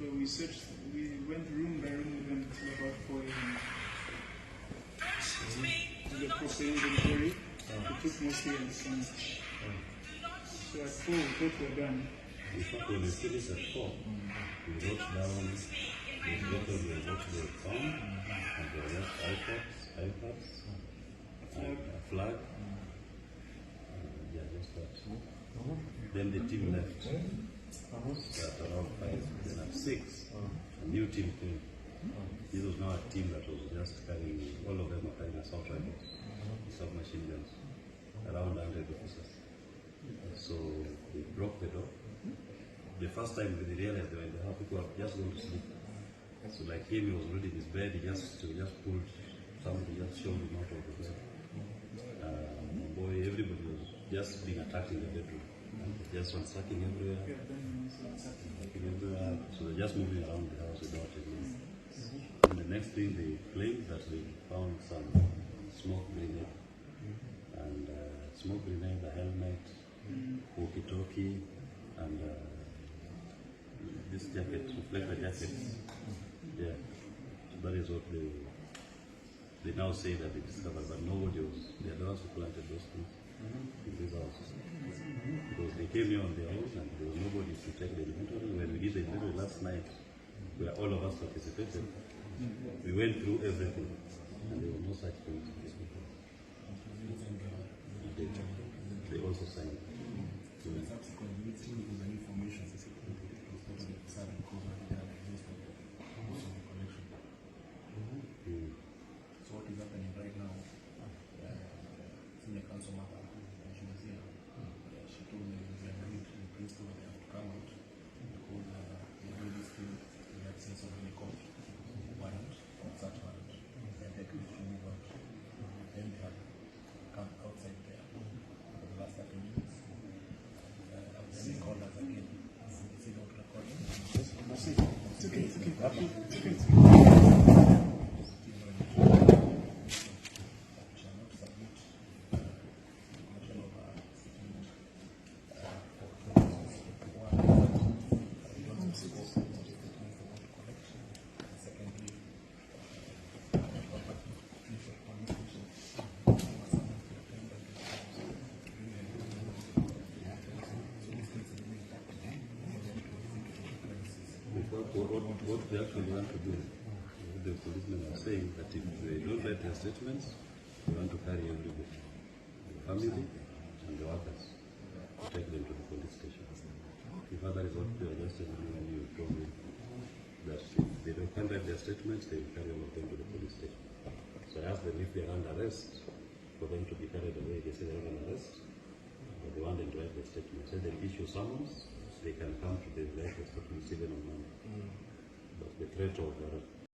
So we searched, we went room by room with them until about 4 a.m. To the proper inventory. We took mostly in the sun. So at 4 we thought we were done. In fact, when we finished at 4, we wrote down the record of what we had found, and there were just iPads, a flag, yeah, just that. Then the team left at around 5, then at 6, a new team came. This was now a team that was just carrying, all of them were carrying assault rifles, submachine guns, around 100 officers. So they broke the door. The first time they realized they were in the house, people were just going to sleep. So like him, he was already in his bed, he just pulled somebody, just shoved him out of the bed. Boy, everybody was just being attacked in the bedroom. Just ransacking everywhere. So they're just moving around the house without any. And the next thing they claimed that they found some smoke grenade. And smoke grenade, a helmet, walkie-talkie, and this jacket, reflector jackets. Yeah. So that is what they now say that they discovered, but nobody was, they are the ones who planted those things in these houses. Because they came here on their own and there was nobody to check the inventory. When we did the inventory last night, where all of us participated, we went through everything and there was no such thing. They also signed. So what is happening right now? Senior council mother, she was here. She told me they agreed in principle they have to come out because they do this thing in the absence of any court warrant or such warrant. And they agreed to move out. Then they have come outside there for the last 30 minutes. Then they called us again. Is it not recording? It's okay, it's okay. It's okay. What we actually want to do, the policemen are saying that if they don't write their statements, we want to carry everybody, the family and the workers, to take them to the police station. If that is what they are just telling you when you told me that if they can't write their statements, they will carry all of them to the police station. So I asked them if they are under arrest, for them to be carried away. They say they are under arrest, but they want them to write their statements. So they issue summons, they can come to the right statement even on Monday. But the threat of